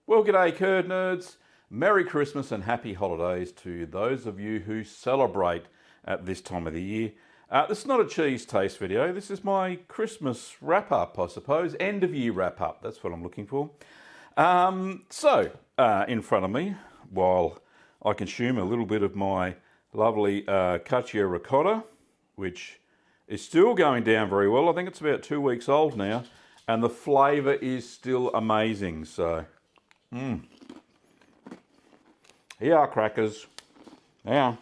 Well, g'day curd nerds. Merry Christmas and happy holidays to those of you who celebrate at this time of the year. This is not a cheese taste video. This is my Christmas wrap-up, I suppose. End of year wrap-up. That's what I'm looking for. In front of me, while I consume a little bit of my lovely cacio ricotta, which is still going down very well. I think it's about 2 weeks old now, and the flavour is still amazing. So, here are crackers. Now,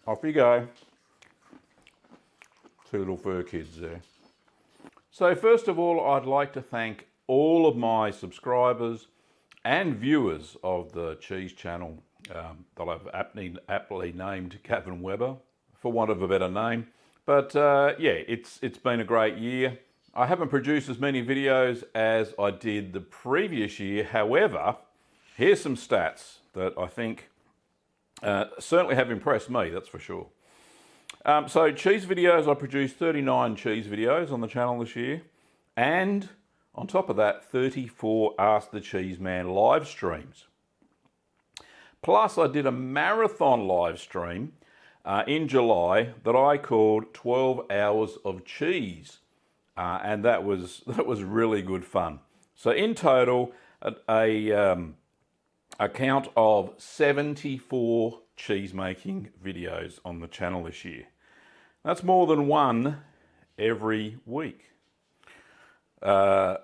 off you go. Two little fur kids there. So first of all, I'd like to thank all of my subscribers and viewers of the cheese channel that I've aptly named Gavin Weber, for want of a better name. But yeah, it's been a great year. I haven't produced as many videos as I did the previous year. However, here's some stats that I think certainly have impressed me, that's for sure. So cheese videos, I produced 39 cheese videos on the channel this year. And on top of that, 34 Ask the Cheese Man live streams. Plus, I did a marathon live stream in July that I called 12 Hours of Cheese. And that was really good fun. So in total, a count of 74 cheese making videos on the channel this year. That's more than one every week. Now,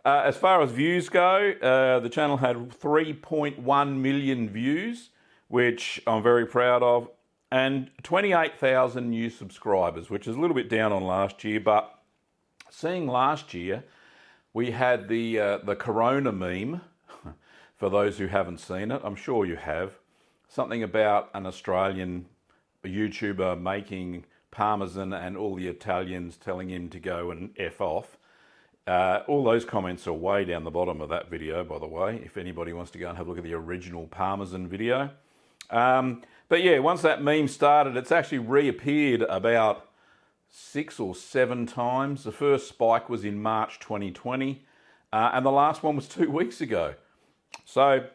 as far as views go, the channel had 3.1 million views, which I'm very proud of, and 28,000 new subscribers, which is a little bit down on last year. But seeing last year, we had the Corona meme. For those who haven't seen it, I'm sure you have. Something about an Australian YouTuber making Parmesan and all the Italians telling him to go and F off. All those comments are way down the bottom of that video, by the way, if anybody wants to go and have a look at the original Parmesan video. But yeah, once that meme started, it's actually reappeared about 6 or 7 times. The first spike was in March 2020, and the last one was 2 weeks ago. So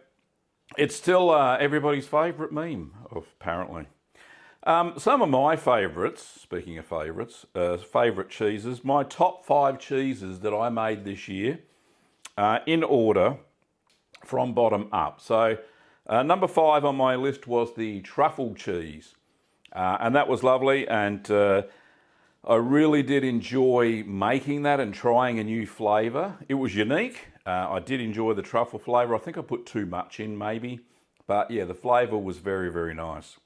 it's still everybody's favourite meme, apparently. Some of my favourites, speaking of favourites, favourite cheeses, my top 5 cheeses that I made this year, in order from bottom up. So number 5 on my list was the truffle cheese, and that was lovely, and I really did enjoy making that and trying a new flavour. It was unique. I did enjoy the truffle flavour. I think I put too much in maybe, but yeah, the flavour was very, very nice.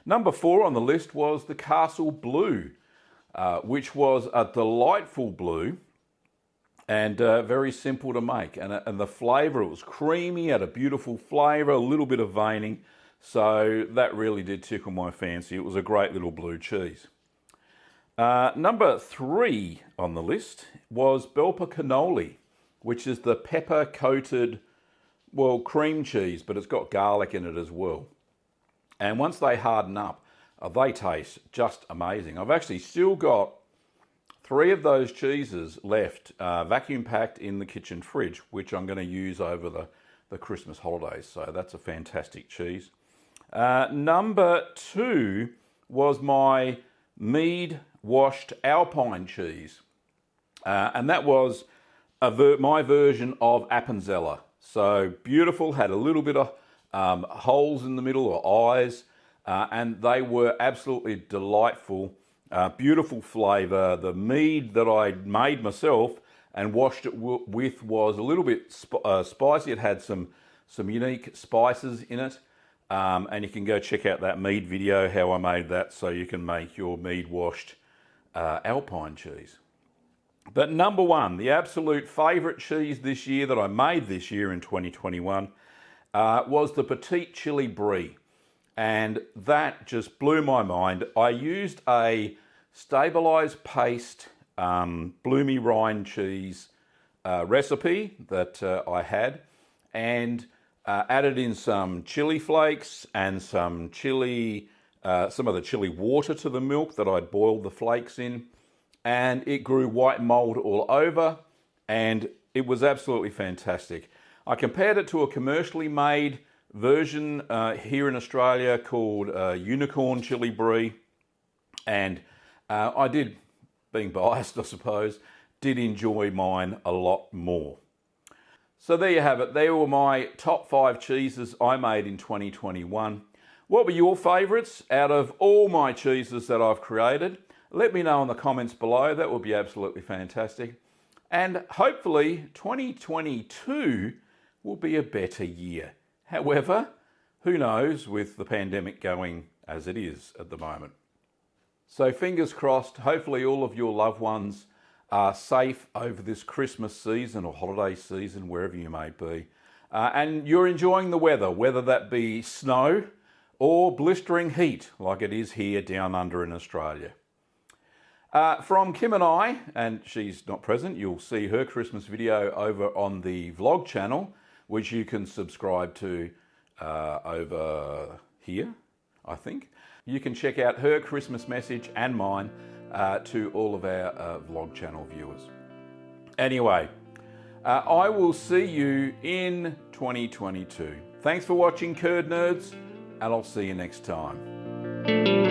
Number 4 on the list was the Castle Blue, which was a delightful blue and very simple to make. And the flavour, it was creamy, had a beautiful flavour, a little bit of veining. So that really did tickle my fancy. It was a great little blue cheese. Number 3 on the list was Belper Cannoli, which is the pepper-coated, well, cream cheese, but it's got garlic in it as well. And once they harden up, they taste just amazing. I've actually still got 3 of those cheeses left, vacuum packed in the kitchen fridge, which I'm going to use over the Christmas holidays. So that's a fantastic cheese. Number 2 was my mead washed Alpine cheese. And that was my version of Appenzeller. So beautiful, had a little bit of holes in the middle or eyes, and they were absolutely delightful. Beautiful flavour. The mead that I made myself and washed it with was a little bit spicy. It had some unique spices in it, and you can go check out that mead video, how I made that, so you can make your mead washed Alpine cheese. But number 1, the absolute favourite cheese this year that I made this year in 2021 was the Petite Chili Brie. And that just blew my mind. I used a stabilised paste bloomy rind cheese recipe that I had, and added in some chili flakes and some of the chili water to the milk that I'd boiled the flakes in. And it grew white mold all over, and it was absolutely fantastic. I compared it to a commercially made version here in Australia called Unicorn Chili Brie, and I did, being biased I suppose, did enjoy mine a lot more. So there you have it. There were my top 5 cheeses I made in 2021. What were your favourites out of all my cheeses that I've created? Let me know in the comments below. That would be absolutely fantastic. And hopefully 2022 will be a better year. However, who knows with the pandemic going as it is at the moment. So fingers crossed, hopefully all of your loved ones are safe over this Christmas season or holiday season, wherever you may be. And you're enjoying the weather, whether that be snow or blistering heat like it is here down under in Australia. From Kim and I, and she's not present, you'll see her Christmas video over on the vlog channel, which you can subscribe to over here, I think. You can check out her Christmas message and mine to all of our vlog channel viewers. Anyway, I will see you in 2022. Thanks for watching, Curd Nerds, and I'll see you next time.